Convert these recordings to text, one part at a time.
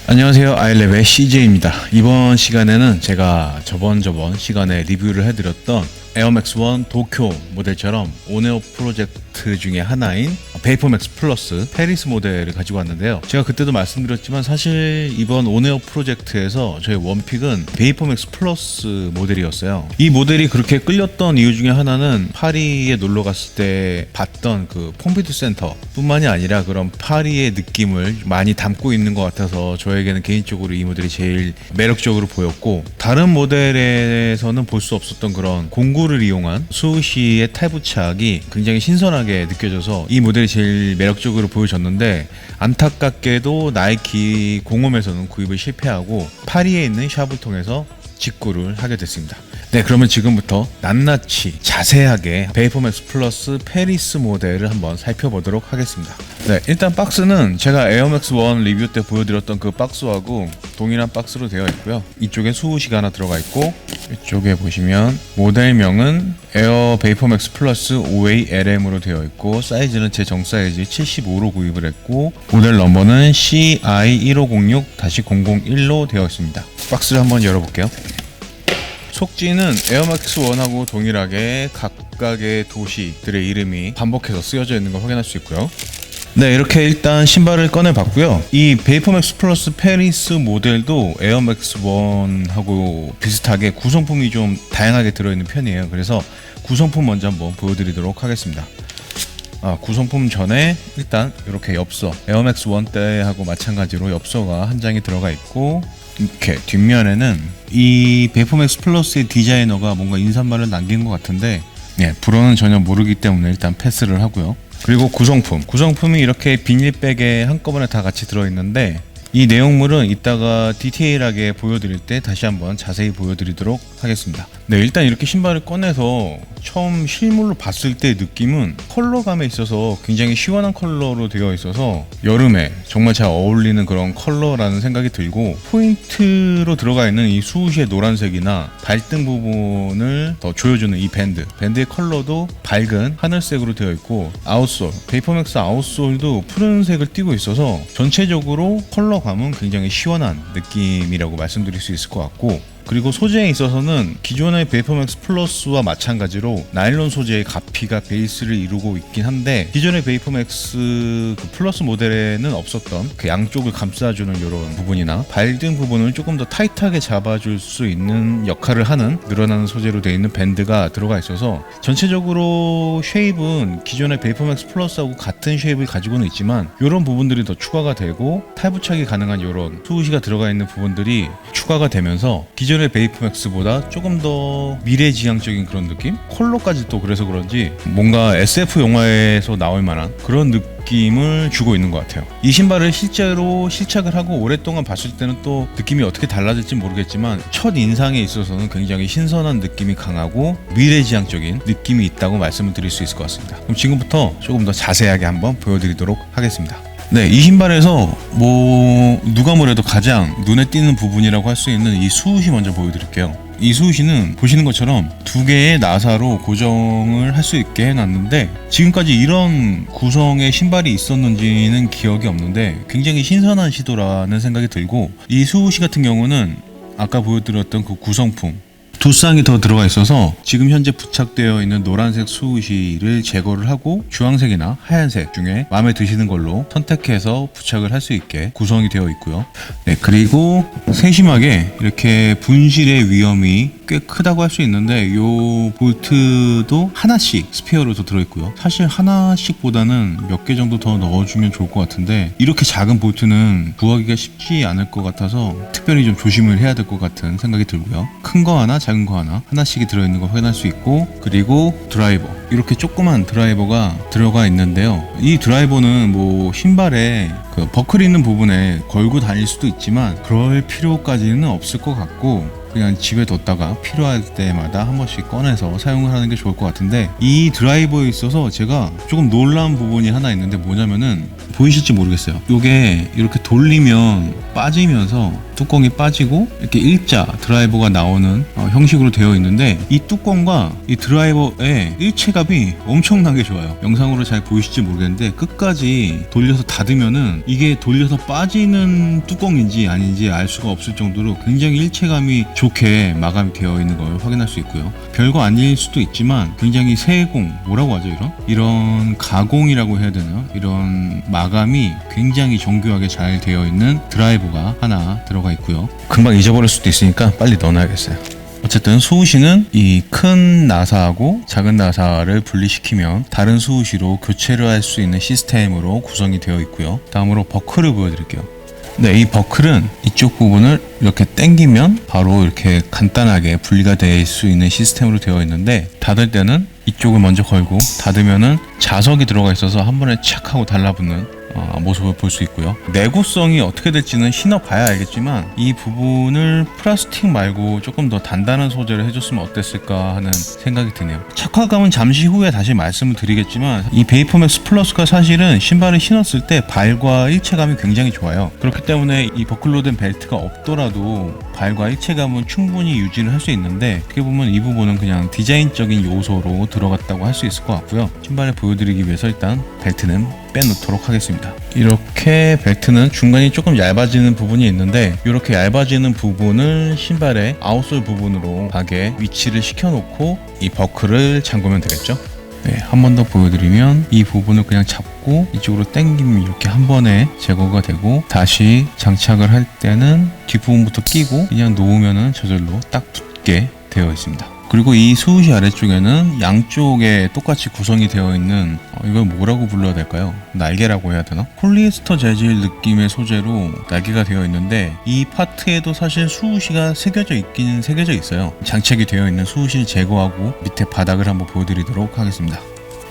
안녕하세요, 아이랩의 CJ입니다. 이번 시간에는 제가 저번 시간에 리뷰를 해드렸던 에어맥스1 도쿄 모델처럼 온에어 프로젝트 중에 하나인 베이퍼맥스 플러스 페리스 모델을 가지고 왔는데요. 제가 그때도 말씀드렸지만 사실 이번 온에어 프로젝트에서 저희 원픽은 베이퍼맥스 플러스 모델이었어요. 이 모델이 그렇게 끌렸던 이유 중에 하나는 파리에 놀러 갔을 때 봤던 그 폼피두 센터 뿐만이 아니라 그런 파리의 느낌을 많이 담고 있는 것 같아서 저에게는 개인적으로 이 모델이 제일 매력적으로 보였고, 다른 모델에서는 볼 수 없었던 그런 공구를 이용한 수우시의 탈부착이 굉장히 신선하게 느껴져서 이 모델이 제일 매력적으로 보여졌는데, 안타깝게도 나이키 공홈에서는 구입을 실패하고 파리에 있는 샵을 통해서 직구를 하게 됐습니다. 네, 그러면 지금부터 낱낱이 자세하게 베이퍼맥스 플러스 페리스 모델을 한번 살펴보도록 하겠습니다. 네, 일단 박스는 제가 에어맥스1 리뷰 때 보여드렸던 그 박스하고 동일한 박스로 되어 있고요. 이쪽에 수우시가 하나 들어가 있고, 이쪽에 보시면 모델명은 에어 베이퍼맥스 플러스 5A LM으로 되어 있고, 사이즈는 제 정 사이즈 75로 구입을 했고, 모델 넘버는 CI1506-001로 되어 있습니다. 박스를 한번 열어볼게요. 속지는 에어맥스1하고 동일하게 각각의 도시들의 이름이 반복해서 쓰여져 있는 걸 확인할 수 있고요. 네, 이렇게 일단 신발을 꺼내 봤고요. 이 베이퍼맥스 플러스 페리스 모델도 에어맥스1하고 비슷하게 구성품이 좀 다양하게 들어있는 편이에요. 그래서 구성품 먼저 한번 보여드리도록 하겠습니다. 구성품 전에 일단 이렇게 엽서, 에어맥스1 때하고 마찬가지로 엽서가 한 장이 들어가 있고, 이렇게 뒷면에는 이 베이퍼맥스 플러스의 디자이너가 뭔가 인사말을 남긴 것 같은데, 불어는 전혀 모르기 때문에 일단 패스를 하고요. 그리고 구성품이 이렇게 비닐백에 한꺼번에 다 같이 들어있는데, 이 내용물은 이따가 디테일하게 보여드릴 때 다시 한번 자세히 보여드리도록 하겠습니다. 네, 일단 이렇게 신발을 꺼내서 처음 실물로 봤을 때 느낌은 컬러감에 있어서 굉장히 시원한 컬러로 되어 있어서 여름에 정말 잘 어울리는 그런 컬러라는 생각이 들고, 포인트로 들어가 있는 이 수우시의 노란색이나 발등 부분을 더 조여주는 이 밴드의 컬러도 밝은 하늘색으로 되어 있고, 아웃솔, 베이퍼맥스 아웃솔도 푸른색을 띠고 있어서 전체적으로 컬러감은 굉장히 시원한 느낌이라고 말씀드릴 수 있을 것 같고, 그리고 소재에 있어서는 기존의 베이퍼맥스 플러스와 마찬가지로 나일론 소재의 가피가 베이스를 이루고 있긴 한데, 기존의 베이퍼맥스 그 플러스 모델에는 없었던 그 양쪽을 감싸주는 이런 부분이나 발등 부분을 조금 더 타이트하게 잡아줄 수 있는 역할을 하는 늘어나는 소재로 되어 있는 밴드가 들어가 있어서 전체적으로 쉐입은 기존의 베이퍼맥스 플러스하고 같은 쉐입을 가지고는 있지만 이런 부분들이 더 추가가 되고, 탈부착이 가능한 이런 수우시가 들어가 있는 부분들이 추가가 되면서 기존의 베이퍼맥스보다 조금 더 미래지향적인 그런 느낌? 컬러까지 또 그래서 그런지 뭔가 SF 영화에서 나올 만한 그런 느낌을 주고 있는 것 같아요. 이 신발을 실제로 실착을 하고 오랫동안 봤을 때는 또 느낌이 어떻게 달라질지 모르겠지만, 첫 인상에 있어서는 굉장히 신선한 느낌이 강하고 미래지향적인 느낌이 있다고 말씀을 드릴 수 있을 것 같습니다. 그럼 지금부터 조금 더 자세하게 한번 보여드리도록 하겠습니다. 네, 이 신발에서 누가 뭐래도 가장 눈에 띄는 부분이라고 할 수 있는 이 수우시 먼저 보여드릴게요. 이 수우시는 보시는 것처럼 두 개의 나사로 고정을 할 수 있게 해놨는데, 지금까지 이런 구성의 신발이 있었는지는 기억이 없는데 굉장히 신선한 시도라는 생각이 들고, 이 수우시 같은 경우는 아까 보여드렸던 그 구성품 두 쌍이 더 들어가 있어서 지금 현재 부착되어 있는 노란색 수우시를 제거를 하고 주황색이나 하얀색 중에 마음에 드시는 걸로 선택해서 부착을 할 수 있게 구성이 되어 있고요. 네, 그리고 세심하게 이렇게 분실의 위험이 꽤 크다고 할 수 있는데, 이 볼트도 하나씩 스페어로 더 들어있고요. 사실 하나씩보다는 몇 개 정도 더 넣어주면 좋을 것 같은데, 이렇게 작은 볼트는 구하기가 쉽지 않을 것 같아서 특별히 좀 조심을 해야 될 것 같은 생각이 들고요. 큰 거 하나, 작은 거 하나, 하나씩이 들어있는 걸 확인할 수 있고, 그리고 드라이버, 이렇게 조그만 드라이버가 들어가 있는데요. 이 드라이버는 신발에 그 버클 있는 부분에 걸고 다닐 수도 있지만 그럴 필요까지는 없을 것 같고, 그냥 집에 뒀다가 필요할 때마다 한 번씩 꺼내서 사용을 하는 게 좋을 것 같은데, 이 드라이버에 있어서 제가 조금 놀라운 부분이 하나 있는데, 뭐냐면은 보이실지 모르겠어요. 이게 이렇게 돌리면 빠지면서 뚜껑이 빠지고 이렇게 일자 드라이버가 나오는 형식으로 되어 있는데, 이 뚜껑과 이 드라이버의 일체감이 엄청나게 좋아요. 영상으로 잘 보이실지 모르겠는데 끝까지 돌려서 닫으면은 이게 돌려서 빠지는 뚜껑인지 아닌지 알 수가 없을 정도로 굉장히 일체감이 좋게 마감이 되어 있는 걸 확인할 수 있고요. 별거 아닐 수도 있지만 굉장히 세공, 뭐라고 하죠, 이런 가공이라고 해야 되나, 이런 마감이 굉장히 정교하게 잘 되어 있는 드라이버가 하나 들어가 있고요. 금방 잊어버릴 수도 있으니까 빨리 넣어놔야겠어요. 어쨌든 수우시는 이 큰 나사하고 작은 나사를 분리시키면 다른 수우시로 교체를 할 수 있는 시스템으로 구성이 되어 있고요. 다음으로 버클을 보여드릴게요. 네, 이 버클은 이쪽 부분을 이렇게 당기면 바로 이렇게 간단하게 분리가 될 수 있는 시스템으로 되어 있는데, 닫을 때는 이쪽을 먼저 걸고 닫으면은 자석이 들어가 있어서 한 번에 착 하고 달라붙는 모습을 볼 수 있고요. 내구성이 어떻게 될지는 신어봐야 알겠지만 이 부분을 플라스틱 말고 조금 더 단단한 소재를 해줬으면 어땠을까 하는 생각이 드네요. 착화감은 잠시 후에 다시 말씀을 드리겠지만, 이 베이퍼맥스 플러스가 사실은 신발을 신었을 때 발과 일체감이 굉장히 좋아요. 그렇기 때문에 이 버클로 된 벨트가 없더라도 발과 일체감은 충분히 유지를 할 수 있는데, 어떻게 보면 이 부분은 그냥 디자인적인 요소로 들어갔다고 할 수 있을 것 같고요. 신발을 보여드리기 위해서 일단 벨트는 빼놓도록 하겠습니다. 이렇게 벨트는 중간이 조금 얇아지는 부분이 있는데, 이렇게 얇아지는 부분을 신발의 아웃솔 부분으로 가게 위치를 시켜놓고 이 버클을 잠그면 되겠죠. 네, 한 번 더 보여드리면 이 부분을 그냥 잡고 이쪽으로 당기면 이렇게 한 번에 제거가 되고, 다시 장착을 할 때는 뒷부분부터 끼고 그냥 놓으면은 저절로 딱 붙게 되어 있습니다. 그리고 이 수우시 아래쪽에는 양쪽에 똑같이 구성이 되어 있는 이걸 뭐라고 불러야 될까요? 날개라고 해야 되나? 폴리에스터 재질 느낌의 소재로 날개가 되어 있는데, 이 파트에도 사실 수우시가 새겨져 있긴 새겨져 있어요. 장착이 되어 있는 수우시를 제거하고 밑에 바닥을 한번 보여드리도록 하겠습니다.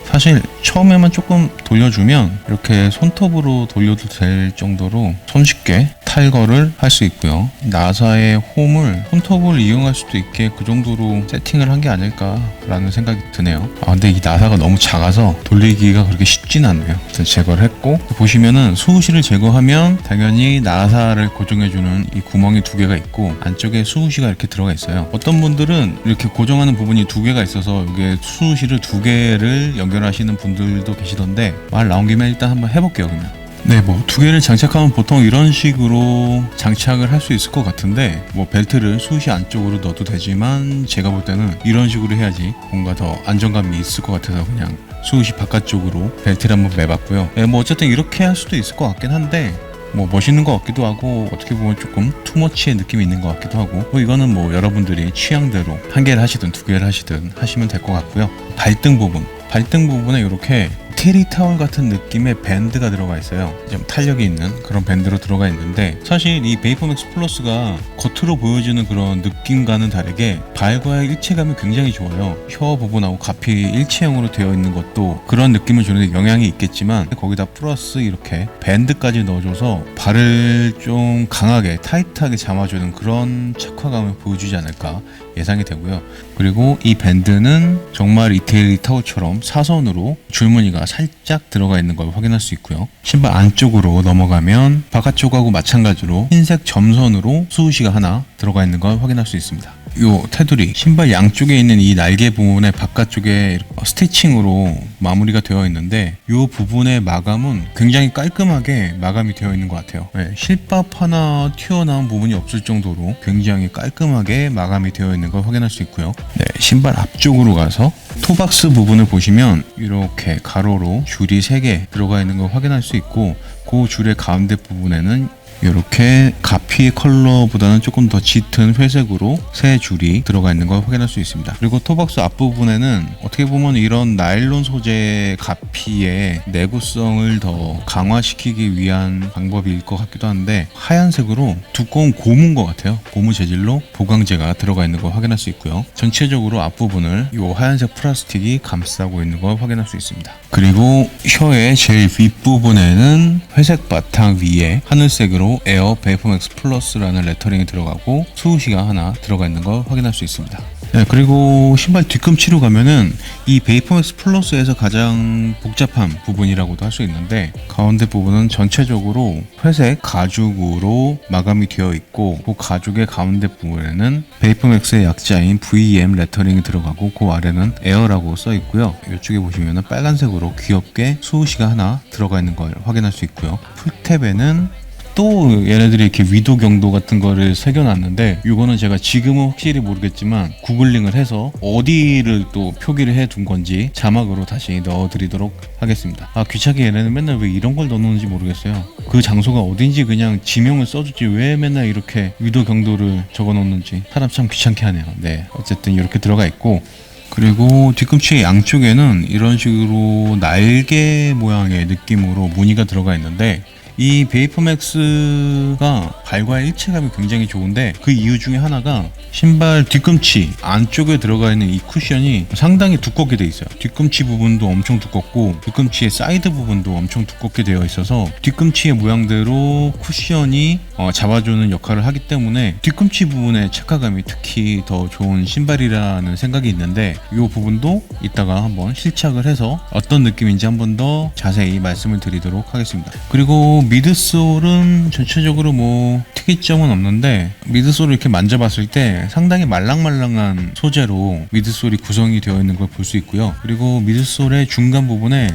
사실 처음에만 조금 돌려주면 이렇게 손톱으로 돌려도 될 정도로 손쉽게 탈거를 할 수 있고요. 나사의 홈을 손톱을 이용할 수도 있게 그 정도로 세팅을 한 게 아닐까라는 생각이 드네요. 근데 이 나사가 너무 작아서 돌리기가 그렇게 쉽진 않네요. 일단 제거를 했고, 보시면은 수우시를 제거하면 당연히 나사를 고정해주는 이 구멍이 두 개가 있고 안쪽에 수우시가 이렇게 들어가 있어요. 어떤 분들은 이렇게 고정하는 부분이 두 개가 있어서 이게 수우시를 두 개를 연결하시는 분들도 계시던데, 말 나온 김에 일단 한번 해볼게요. 그러면 네, 뭐 두 개를 장착하면 보통 이런 식으로 장착을 할 수 있을 것 같은데, 뭐 벨트를 수우시 안쪽으로 넣어도 되지만 제가 볼 때는 이런 식으로 해야지 뭔가 더 안정감이 있을 것 같아서 그냥 수우시 바깥쪽으로 벨트를 한번 매봤고요. 네, 뭐 어쨌든 이렇게 할 수도 있을 것 같긴 한데, 뭐 멋있는 것 같기도 하고 어떻게 보면 조금 투머치의 느낌이 있는 것 같기도 하고, 뭐 이거는 뭐 여러분들이 취향대로 한 개를 하시든 두 개를 하시든 하시면 될 것 같고요. 발등 부분에 이렇게 테리 타월 같은 느낌의 밴드가 들어가 있어요. 좀 탄력이 있는 그런 밴드로 들어가 있는데, 사실 이 베이퍼맥스 플러스가 겉으로 보여주는 그런 느낌과는 다르게 발과의 일체감이 굉장히 좋아요. 혀 부분하고 가피 일체형으로 되어 있는 것도 그런 느낌을 주는데 영향이 있겠지만, 거기다 플러스 이렇게 밴드까지 넣어줘서 발을 좀 강하게 타이트하게 잡아주는 그런 착화감을 보여주지 않을까 예상이 되고요. 그리고 이 밴드는 정말 이태리 타올처럼 사선으로 줄무늬가 살짝 들어가 있는 걸 확인할 수 있고요. 신발 안쪽으로 넘어가면 바깥쪽하고 마찬가지로 흰색 점선으로 수우시가 하나 들어가 있는 걸 확인할 수 있습니다. 요 테두리, 신발 양쪽에 있는 이 날개 부분의 바깥쪽에 스티칭으로 마무리가 되어 있는데, 요 부분의 마감은 굉장히 깔끔하게 마감이 되어 있는 것 같아요. 네, 실밥 하나 튀어나온 부분이 없을 정도로 굉장히 깔끔하게 마감이 되어 있는 걸 확인할 수 있고요. 네, 신발 앞쪽으로 가서 토박스 부분을 보시면 이렇게 가로로 줄이 3개 들어가 있는 걸 확인할 수 있고, 그 줄의 가운데 부분에는 이렇게 가피 컬러보다는 조금 더 짙은 회색으로 새 줄이 들어가 있는 걸 확인할 수 있습니다. 그리고 토박스 앞부분에는 어떻게 보면 이런 나일론 소재 가피의 내구성을 더 강화시키기 위한 방법일 것 같기도 한데, 하얀색으로 두꺼운 고무인 것 같아요. 고무 재질로 보강재가 들어가 있는 걸 확인할 수 있고요. 전체적으로 앞부분을 이 하얀색 플라스틱이 감싸고 있는 걸 확인할 수 있습니다. 그리고 혀의 제일 윗부분에는 회색 바탕 위에 하늘색으로 그리고 에어 베이퍼맥스 플러스라는 레터링이 들어가고 수우시가 하나 들어가 있는 걸 확인할 수 있습니다. 네, 그리고 신발 뒤꿈치로 가면은 이 베이퍼맥스 플러스에서 가장 복잡한 부분이라고도 할 수 있는데, 가운데 부분은 전체적으로 회색 가죽으로 마감이 되어 있고, 그 가죽의 가운데 부분에는 베이퍼맥스의 약자인 VEM 레터링이 들어가고, 그 아래는 에어라고 써 있고요. 이쪽에 보시면은 빨간색으로 귀엽게 수우시가 하나 들어가 있는 걸 확인할 수 있고요. 풀탭에는 또 얘네들이 이렇게 위도 경도 같은 거를 새겨놨는데, 이거는 제가 지금은 확실히 모르겠지만 구글링을 해서 어디를 또 표기를 해둔 건지 자막으로 다시 넣어드리도록 하겠습니다. 귀찮게 얘네는 맨날 왜 이런 걸 넣는지 모르겠어요. 그 장소가 어딘지 그냥 지명을 써주지 왜 맨날 이렇게 위도 경도를 적어놓는지 사람 참 귀찮게 하네요. 네, 어쨌든 이렇게 들어가 있고, 그리고 뒤꿈치 양쪽에는 이런 식으로 날개 모양의 느낌으로 무늬가 들어가 있는데, 이 베이퍼맥스가 발과의 일체감이 굉장히 좋은데, 그 이유 중에 하나가 신발 뒤꿈치 안쪽에 들어가 있는 이 쿠션이 상당히 두껍게 되어 있어요. 뒤꿈치 부분도 엄청 두껍고 뒤꿈치의 사이드 부분도 엄청 두껍게 되어 있어서 뒤꿈치의 모양대로 쿠션이 잡아주는 역할을 하기 때문에 뒤꿈치 부분의 착화감이 특히 더 좋은 신발이라는 생각이 있는데, 이 부분도 이따가 한번 실착을 해서 어떤 느낌인지 한번 더 자세히 말씀을 드리도록 하겠습니다. 그리고 미드솔은 전체적으로 뭐 특이점은 없는데, 미드솔을 이렇게 만져봤을 때 상당히 말랑말랑한 소재로 미드솔이 구성이 되어 있는 걸 볼 수 있고요. 그리고 미드솔의 중간 부분에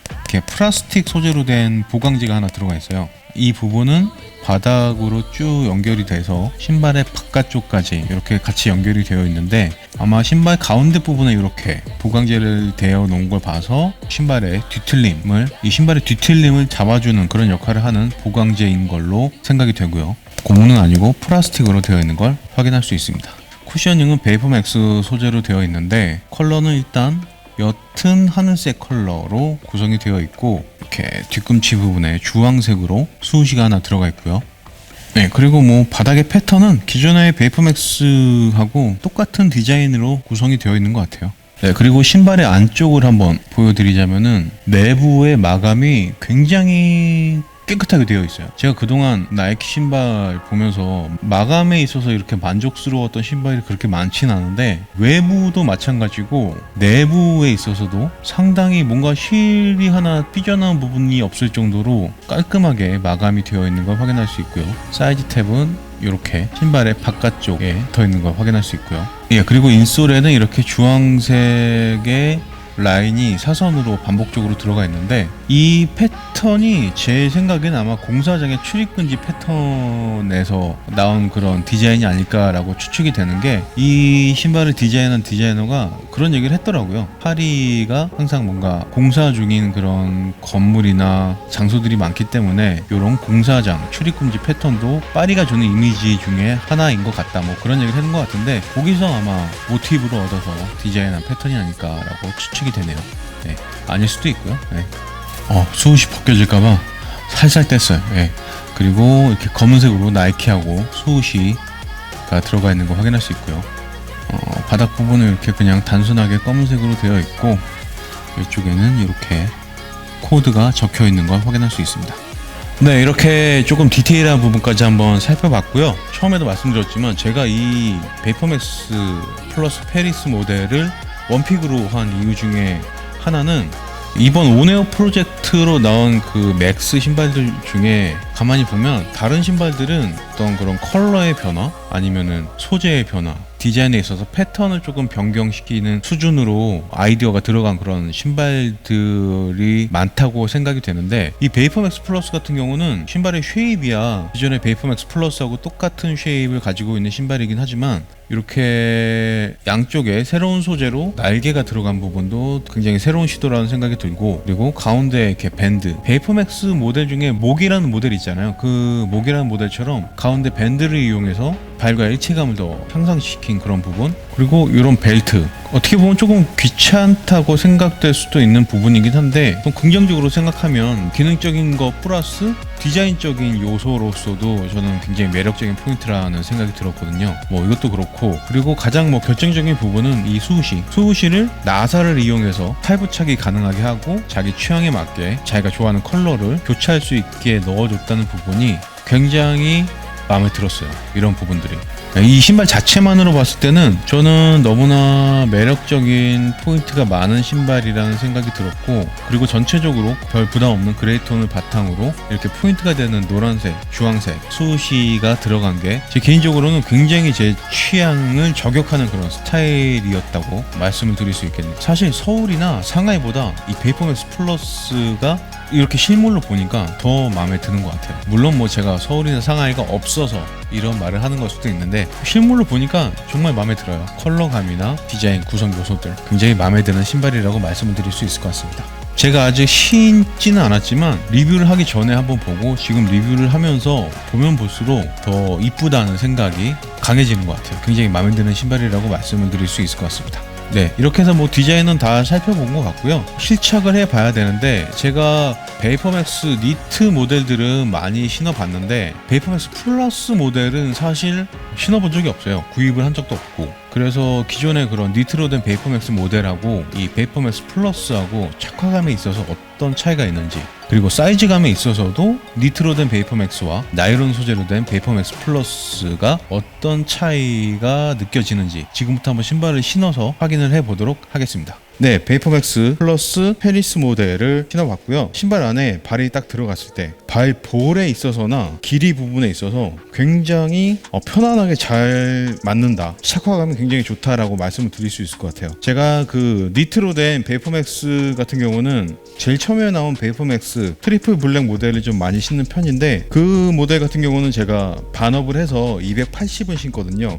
이렇게 플라스틱 소재로 된 보강재가 하나 들어가 있어요. 이 부분은 바닥으로 쭉 연결이 돼서 신발의 바깥쪽까지 이렇게 같이 연결이 되어 있는데, 아마 신발 가운데 부분에 이렇게 보강재를 대어 놓은 걸 봐서 신발의 뒤틀림을 잡아주는 그런 역할을 하는 보강재인 걸로 생각이 되고요. 고무는 아니고 플라스틱으로 되어 있는 걸 확인할 수 있습니다. 쿠셔닝은 베이퍼맥스 소재로 되어 있는데, 컬러는 일단 옅은 하늘색 컬러로 구성이 되어 있고, 이렇게 뒤꿈치 부분에 주황색으로 수우시가 하나 들어가 있고요. 네, 그리고 뭐 바닥의 패턴은 기존의 베이퍼맥스하고 똑같은 디자인으로 구성이 되어 있는 것 같아요. 네, 그리고 신발의 안쪽을 한번 보여드리자면은 내부의 마감이 굉장히 깨끗하게 되어 있어요. 제가 그동안 나이키 신발 보면서 마감에 있어서 이렇게 만족스러웠던 신발이 그렇게 많지는 않은데, 외부도 마찬가지고 내부에 있어서도 상당히 뭔가 실이 하나 삐져나온 부분이 없을 정도로 깔끔하게 마감이 되어 있는 걸 확인할 수 있고요. 사이즈 탭은 이렇게 신발의 바깥쪽에 더 있는 걸 확인할 수 있고요. 예, 그리고 인솔에는 이렇게 주황색의 라인이 사선으로 반복적으로 들어가 있는데, 이 패턴이 제 생각엔 아마 공사장의 출입금지 패턴에서 나온 그런 디자인이 아닐까라고 추측이 되는 게, 이 신발을 디자인한 디자이너가 그런 얘기를 했더라고요. 파리가 항상 뭔가 공사 중인 그런 건물이나 장소들이 많기 때문에 이런 공사장 출입금지 패턴도 파리가 주는 이미지 중에 하나인 것 같다, 뭐 그런 얘기를 했는 것 같은데, 거기서 아마 모티브를 얻어서 디자인한 패턴이 아닐까라고 추측이 되네요. 네, 아닐 수도 있고요. 네. 수옷이 벗겨질까봐 살살 뗐어요. 네. 그리고 이렇게 검은색으로 나이키하고 수옷이가 들어가 있는 거 확인할 수 있고요. 바닥 부분은 이렇게 그냥 단순하게 검은색으로 되어 있고, 이쪽에는 이렇게 코드가 적혀 있는 걸 확인할 수 있습니다. 네, 이렇게 조금 디테일한 부분까지 한번 살펴봤고요. 처음에도 말씀드렸지만 제가 이 베이퍼맥스 플러스 페리스 모델을 원픽으로 한 이유 중에 하나는, 이번 온에어 프로젝트로 나온 그 맥스 신발들 중에 가만히 보면 다른 신발들은 어떤 그런 컬러의 변화 아니면은 소재의 변화, 디자인에 있어서 패턴을 조금 변경시키는 수준으로 아이디어가 들어간 그런 신발들이 많다고 생각이 되는데, 이 베이퍼맥스 플러스 같은 경우는 신발의 쉐입이야 기존의 베이퍼맥스 플러스하고 똑같은 쉐입을 가지고 있는 신발이긴 하지만, 이렇게 양쪽에 새로운 소재로 날개가 들어간 부분도 굉장히 새로운 시도라는 생각이 들고, 그리고 가운데 이렇게 밴드, 베이퍼맥스 모델 중에 목이라는 모델 있잖아요. 그 목이라는 모델처럼 가운데 밴드를 이용해서 발과 일체감을 더 향상시킨 그런 부분, 그리고 이런 벨트 어떻게 보면 조금 귀찮다고 생각될 수도 있는 부분이긴 한데 좀 긍정적으로 생각하면 기능적인 거 플러스 디자인적인 요소로서도 저는 굉장히 매력적인 포인트라는 생각이 들었거든요. 뭐 이것도 그렇고, 그리고 가장 뭐 결정적인 부분은 이 수우시를 나사를 이용해서 탈부착이 가능하게 하고 자기 취향에 맞게 자기가 좋아하는 컬러를 교체할 수 있게 넣어줬다는 부분이 굉장히 마음에 들었어요. 이런 부분들이 이 신발 자체만으로 봤을 때는 저는 너무나 매력적인 포인트가 많은 신발이라는 생각이 들었고, 그리고 전체적으로 별 부담 없는 그레이톤을 바탕으로 이렇게 포인트가 되는 노란색, 주황색 수시가 들어간 게 제 개인적으로는 굉장히 제 취향을 저격하는 그런 스타일이었다고 말씀을 드릴 수 있겠네요. 사실 서울이나 상하이보다 이 베이퍼맥스 플러스가 이렇게 실물로 보니까 더 마음에 드는 것 같아요. 물론 뭐 제가 서울이나 상하이가 없어서 이런 말을 하는 걸 수도 있는데 실물로 보니까 정말 마음에 들어요. 컬러감이나 디자인, 구성 요소들 굉장히 마음에 드는 신발이라고 말씀을 드릴 수 있을 것 같습니다. 제가 아직 신지는 않았지만 리뷰를 하기 전에 한번 보고 지금 리뷰를 하면서 보면 볼수록 더 이쁘다는 생각이 강해지는 것 같아요. 굉장히 마음에 드는 신발이라고 말씀을 드릴 수 있을 것 같습니다. 네, 이렇게 해서 뭐 디자인은 다 살펴본 것 같고요. 실착을 해봐야 되는데 제가 베이퍼맥스 니트 모델들은 많이 신어봤는데 베이퍼맥스 플러스 모델은 사실 신어본 적이 없어요. 구입을 한 적도 없고. 그래서 기존의 그런 니트로 된 베이퍼맥스 모델하고 이 베이퍼맥스 플러스하고 착화감에 있어서 어떤 차이가 있는지, 그리고 사이즈감에 있어서도 니트로 된 베이퍼맥스와 나일론 소재로 된 베이퍼맥스 플러스가 어떤 차이가 느껴지는지 지금부터 한번 신발을 신어서 확인을 해보도록 하겠습니다. 네, 베이퍼맥스 플러스 페리스 모델을 신어봤고요. 신발 안에 발이 딱 들어갔을 때 발볼에 있어서나 길이 부분에 있어서 굉장히 편안하게 잘 맞는다, 착화감이 굉장히 좋다라고 말씀을 드릴 수 있을 것 같아요. 제가 그 니트로 된 베이퍼맥스 같은 경우는 제일 처음에 나온 베이퍼맥스 트리플 블랙 모델을 좀 많이 신는 편인데 그 모델 같은 경우는 제가 반업을 해서 280은 신거든요.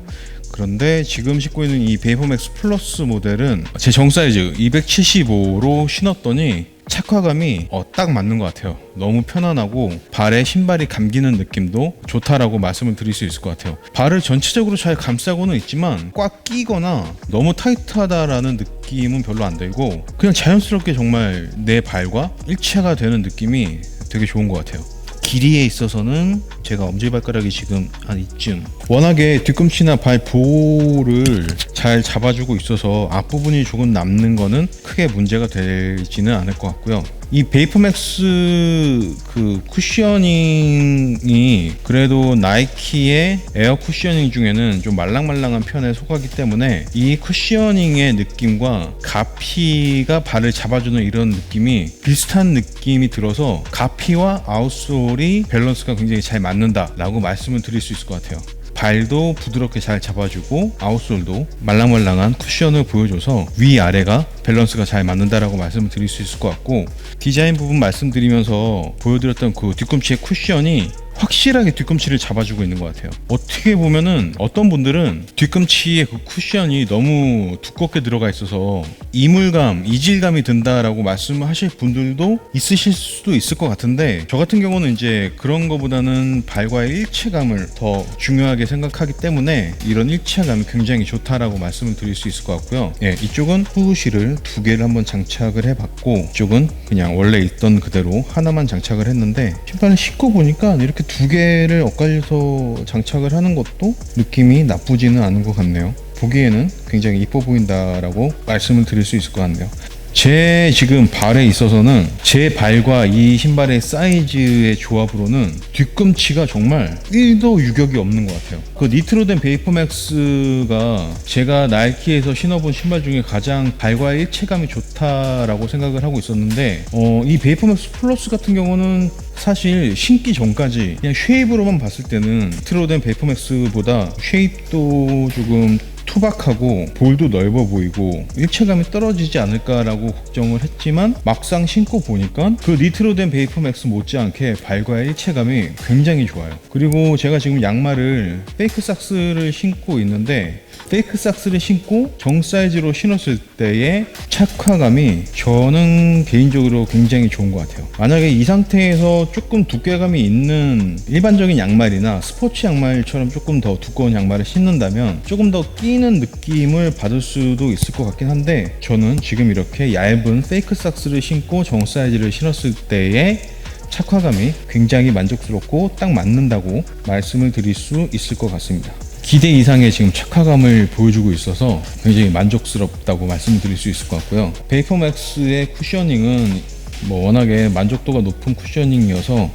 그런데 지금 신고 있는 이 베이퍼맥스 플러스 모델은 제 정 사이즈 275로 신었더니 착화감이 딱 맞는 것 같아요. 너무 편안하고 발에 신발이 감기는 느낌도 좋다라고 말씀을 드릴 수 있을 것 같아요. 발을 전체적으로 잘 감싸고는 있지만 꽉 끼거나 너무 타이트하다라는 느낌은 별로 안 들고 그냥 자연스럽게 정말 내 발과 일체가 되는 느낌이 되게 좋은 것 같아요. 길이에 있어서는 제가 엄지발가락이 지금 한 이쯤, 워낙에 뒤꿈치나 발볼을 잘 잡아주고 있어서 앞부분이 조금 남는 거는 크게 문제가 되지는 않을 것 같고요. 이 베이퍼맥스 그 쿠셔닝이 그래도 나이키의 에어 쿠셔닝 중에는 좀 말랑말랑한 편에 속하기 때문에 이 쿠셔닝의 느낌과 가피가 발을 잡아주는 이런 느낌이 비슷한 느낌이 들어서 가피와 아웃솔이 밸런스가 굉장히 잘 맞는다라고 말씀을 드릴 수 있을 것 같아요. 발도 부드럽게 잘 잡아주고 아웃솔도 말랑말랑한 쿠션을 보여줘서 위아래가 밸런스가 잘 맞는다라고 말씀을 드릴 수 있을 것 같고, 디자인 부분 말씀드리면서 보여드렸던 그 뒤꿈치의 쿠션이 확실하게 뒤꿈치를 잡아주고 있는 것 같아요. 어떻게 보면은 어떤 분들은 뒤꿈치에 그 쿠션이 너무 두껍게 들어가 있어서 이물감, 이질감이 든다라고 말씀하실 분들도 있으실 수도 있을 것 같은데, 저 같은 경우는 이제 그런 거보다는 발과의 일체감을 더 중요하게 생각하기 때문에 이런 일체감이 굉장히 좋다라고 말씀을 드릴 수 있을 것 같고요. 예, 이쪽은 후시를 두 개를 한번 장착을 해봤고, 이쪽은 그냥 원래 있던 그대로 하나만 장착을 했는데, 신발을 신고 보니까 이렇게 두 개를 엇갈려서 장착을 하는 것도 느낌이 나쁘지는 않은 것 같네요. 보기에는 굉장히 이뻐 보인다라고 말씀을 드릴 수 있을 것 같네요. 제 지금 발에 있어서는 제 발과 이 신발의 사이즈의 조합으로는 뒤꿈치가 정말 1도 유격이 없는 것 같아요. 그 니트로 된 베이퍼맥스가 제가 나이키에서 신어본 신발 중에 가장 발과의 일체감이 좋다라고 생각을 하고 있었는데, 이 베이퍼맥스 플러스 같은 경우는 사실 신기 전까지 그냥 쉐입으로만 봤을 때는 니트로 된 베이퍼맥스보다 쉐입도 조금 투박하고 볼도 넓어 보이고 일체감이 떨어지지 않을까라고 걱정을 했지만 막상 신고 보니까 그 니트로 된 베이퍼맥스 못지않게 발과의 일체감이 굉장히 좋아요. 그리고 제가 지금 양말을 페이크 삭스를 신고 있는데 페이크 삭스를 신고 정 사이즈로 신었을 때의 착화감이 저는 개인적으로 굉장히 좋은 것 같아요. 만약에 이 상태에서 조금 두께감이 있는 일반적인 양말이나 스포츠 양말처럼 조금 더 두꺼운 양말을 신는다면 조금 더 끼는 느낌을 받을 수도 있을 것 같긴 한데 저는 지금 이렇게 얇은 페이크 삭스를 신고 정 사이즈를 신었을 때의 착화감이 굉장히 만족스럽고 딱 맞는다고 말씀을 드릴 수 있을 것 같습니다. 기대 이상의 지금 착화감을 보여주고 있어서 굉장히 만족스럽다고 말씀드릴 수 있을 것 같고요. 베이퍼맥스의 쿠셔닝은 워낙에 만족도가 높은 쿠셔닝이어서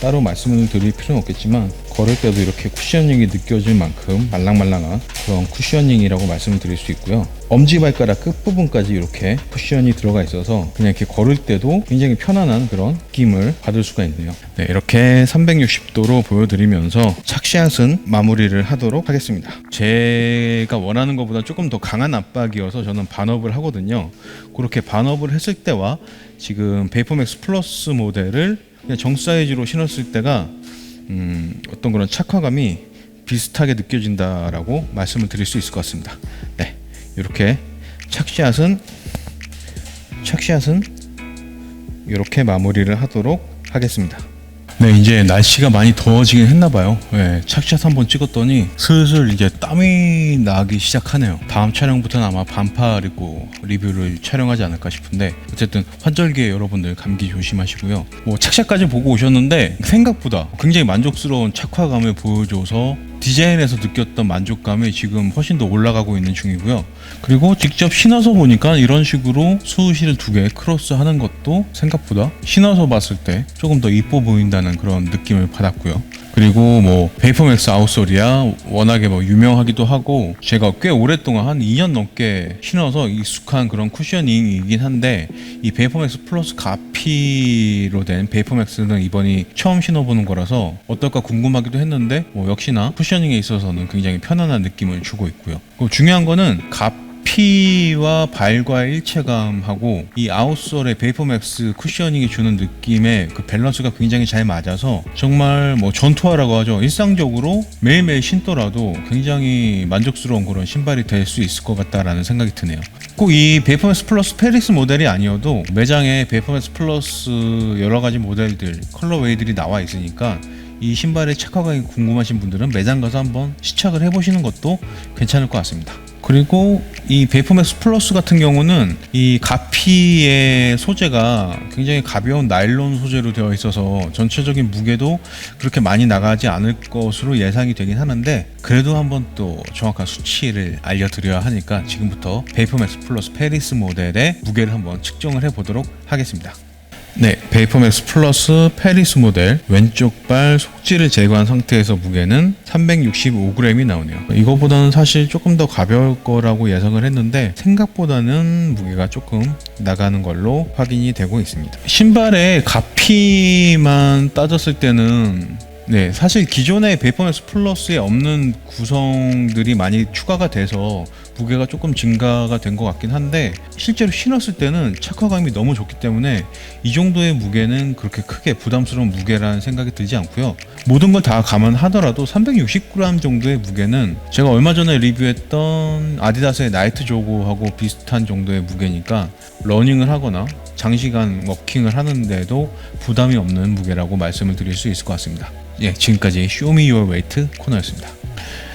따로 말씀을 드릴 필요는 없겠지만 걸을 때도 이렇게 쿠셔닝이 느껴질 만큼 말랑말랑한 그런 쿠셔닝이라고 말씀을 드릴 수 있고요. 엄지발가락 끝부분까지 이렇게 쿠션이 들어가 있어서 그냥 이렇게 걸을 때도 굉장히 편안한 그런 느낌을 받을 수가 있네요. 네, 이렇게 360도로 보여드리면서 착샷은 마무리를 하도록 하겠습니다. 제가 원하는 것보다 조금 더 강한 압박이어서 저는 반업을 하거든요. 그렇게 반업을 했을 때와 지금 베이퍼맥스 플러스 모델을 그냥 정 사이즈로 신었을 때가 어떤 그런 착화감이 비슷하게 느껴진다라고 말씀을 드릴 수 있을 것 같습니다. 네, 이렇게 착샷은 이렇게 마무리를 하도록 하겠습니다. 네, 이제 날씨가 많이 더워지긴 했나봐요. 네, 착샷 한번 찍었더니 슬슬 이제 땀이 나기 시작하네요. 다음 촬영부터는 아마 반팔 입고 리뷰를 촬영하지 않을까 싶은데 어쨌든 환절기에 여러분들 감기 조심하시고요. 착샷까지 보고 오셨는데 생각보다 굉장히 만족스러운 착화감을 보여줘서 디자인에서 느꼈던 만족감이 지금 훨씬 더 올라가고 있는 중이고요. 그리고 직접 신어서 보니까 이런 식으로 수우실 2개 크로스 하는 것도 생각보다 신어서 봤을 때 조금 더 이뻐 보인다는 그런 느낌을 받았고요. 그리고 베이퍼맥스 아웃솔이야 워낙에 유명하기도 하고 제가 꽤 오랫동안 한 2년 넘게 신어서 익숙한 그런 쿠셔닝이긴 한데 이 베이퍼맥스 플러스 가피로 된 베이퍼맥스는 이번이 처음 신어보는 거라서 어떨까 궁금하기도 했는데 역시나 쿠셔닝에 있어서는 굉장히 편안한 느낌을 주고 있고요. 중요한 거는 가피와 발과의 일체감하고 이 아웃솔의 베이퍼맥스 쿠셔닝이 주는 느낌의 그 밸런스가 굉장히 잘 맞아서 정말 전투화라고 하죠. 일상적으로 매일매일 신더라도 굉장히 만족스러운 그런 신발이 될 수 있을 것 같다라는 생각이 드네요. 꼭 이 베이퍼맥스 플러스 페리스 모델이 아니어도 매장에 베이퍼맥스 플러스 여러가지 모델들 컬러웨이들이 나와 있으니까 이 신발의 착화감이 궁금하신 분들은 매장 가서 한번 시착을 해보시는 것도 괜찮을 것 같습니다. 그리고 이 베이퍼맥스 플러스 같은 경우는 이 가피의 소재가 굉장히 가벼운 나일론 소재로 되어 있어서 전체적인 무게도 그렇게 많이 나가지 않을 것으로 예상이 되긴 하는데 그래도 한번 또 정확한 수치를 알려드려야 하니까 지금부터 베이퍼맥스 플러스 페리스 모델의 무게를 한번 측정을 해보도록 하겠습니다. 네, 베이퍼맥스 플러스 페리스 모델 왼쪽 발 속지를 제거한 상태에서 무게는 365g이 나오네요. 이거보다는 사실 조금 더 가벼울 거라고 예상을 했는데 생각보다는 무게가 조금 나가는 걸로 확인이 되고 있습니다. 신발의 가피만 따졌을 때는 사실 기존의 베이퍼맥스 플러스에 없는 구성들이 많이 추가가 돼서 무게가 조금 증가가 된 것 같긴 한데 실제로 신었을 때는 착화감이 너무 좋기 때문에 이 정도의 무게는 그렇게 크게 부담스러운 무게라는 생각이 들지 않고요. 모든 걸 다 감안하더라도 360g 정도의 무게는 제가 얼마 전에 리뷰했던 아디다스의 나이트 조거하고 비슷한 정도의 무게니까 러닝을 하거나 장시간 워킹을 하는데도 부담이 없는 무게라고 말씀을 드릴 수 있을 것 같습니다. 지금까지 쇼미 유어 웨이트 코너였습니다.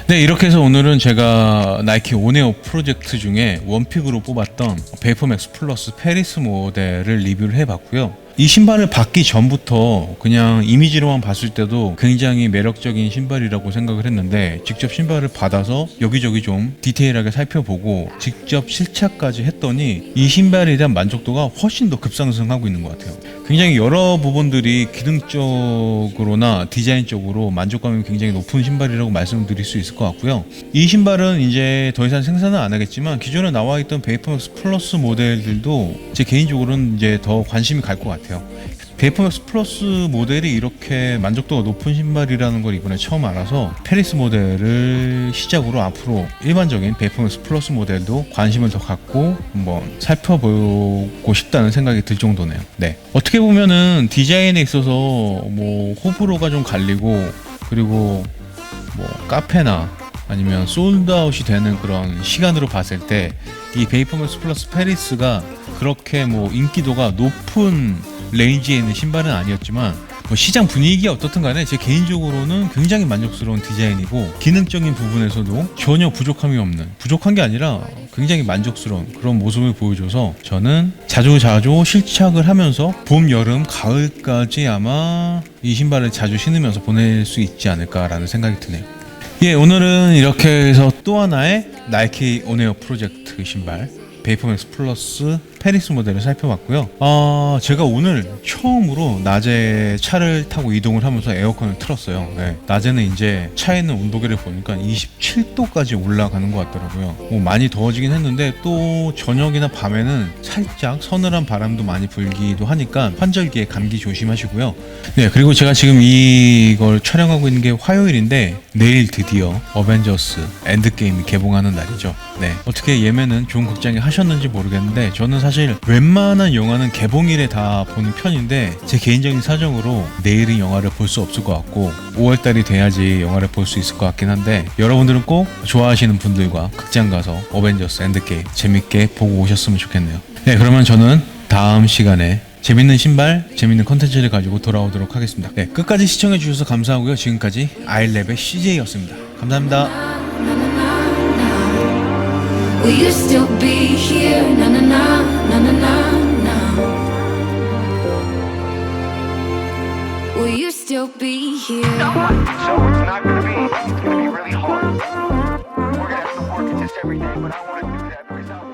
네, 이렇게 해서 오늘은 제가 나이키 온에어 프로젝트 중에 원픽으로 뽑았던 베이퍼맥스 플러스 페리스 모델을 리뷰를 해봤고요. 이 신발을 받기 전부터 그냥 이미지로만 봤을 때도 굉장히 매력적인 신발이라고 생각을 했는데 직접 신발을 받아서 여기저기 좀 디테일하게 살펴보고 직접 실착까지 했더니 이 신발에 대한 만족도가 훨씬 더 급상승하고 있는 것 같아요. 굉장히 여러 부분들이 기능적으로나 디자인적으로 만족감이 굉장히 높은 신발이라고 말씀드릴 수 있을 것 같고요. 이 신발은 이제 더 이상 생산은 안 하겠지만 기존에 나와 있던 베이퍼맥스 플러스 모델들도 제 개인적으로는 이제 더 관심이 갈 것 같아요. 베이퍼맥스 플러스 모델이 이렇게 만족도가 높은 신발이라는 걸 이번에 처음 알아서 페리스 모델을 시작으로 앞으로 일반적인 베이퍼맥스 플러스 모델도 관심을 더 갖고 한번 살펴보고 싶다는 생각이 들 정도네요. 네. 어떻게 보면은 디자인에 있어서 뭐 호불호가 좀 갈리고, 그리고 뭐 카페나 아니면 솔드아웃이 되는 그런 시간으로 봤을 때 이 베이퍼맥스 플러스 페리스가 그렇게 뭐 인기도가 높은 레인지에 있는 신발은 아니었지만, 뭐 시장 분위기가 어떻든 간에 제 개인적으로는 굉장히 만족스러운 디자인이고, 기능적인 부분에서도 전혀 부족함이 없는, 부족한 게 아니라 굉장히 만족스러운 그런 모습을 보여줘서 저는 자주 실착을 하면서 봄, 여름, 가을까지 아마 이 신발을 자주 신으면서 보낼 수 있지 않을까라는 생각이 드네요. 예, 오늘은 이렇게 해서 또 하나의 나이키 온에어 프로젝트 신발 베이퍼맥스 플러스 페리스 모델을 살펴봤고요. 제가 오늘 처음으로 낮에 차를 타고 이동을 하면서 에어컨을 틀었어요. 네. 낮에는 이제 차에 있는 온도계를 보니까 27도까지 올라가는 것 같더라고요. 뭐 많이 더워지긴 했는데 또 저녁이나 밤에는 살짝 서늘한 바람도 많이 불기도 하니까 환절기에 감기 조심하시고요. 네, 그리고 제가 지금 이걸 촬영하고 있는 게 화요일인데 내일 드디어 어벤져스 엔드게임이 개봉하는 날이죠. 네, 어떻게 예매는 좋은 극장에 하셨는지 모르겠는데 저는 사실 웬만한 영화는 개봉일에 다 보는 편인데 제 개인적인 사정으로 내일은 영화를 볼 수 없을 것 같고 5월달이 돼야지 영화를 볼 수 있을 것 같긴 한데, 여러분들은 꼭 좋아하시는 분들과 극장 가서 어벤져스 엔드게임 재밌게 보고 오셨으면 좋겠네요. 네, 그러면 저는 다음 시간에 재밌는 신발, 재밌는 컨텐츠를 가지고 돌아오도록 하겠습니다. 네, 끝까지 시청해 주셔서 감사하고요. 지금까지 아이랩의 CJ였습니다. 감사합니다. Will you still be here? Na na na na na na na. Will you still be here? So it's not gonna be, it's gonna be really hard. We're gonna have to work at this every day, but I wanna do that because I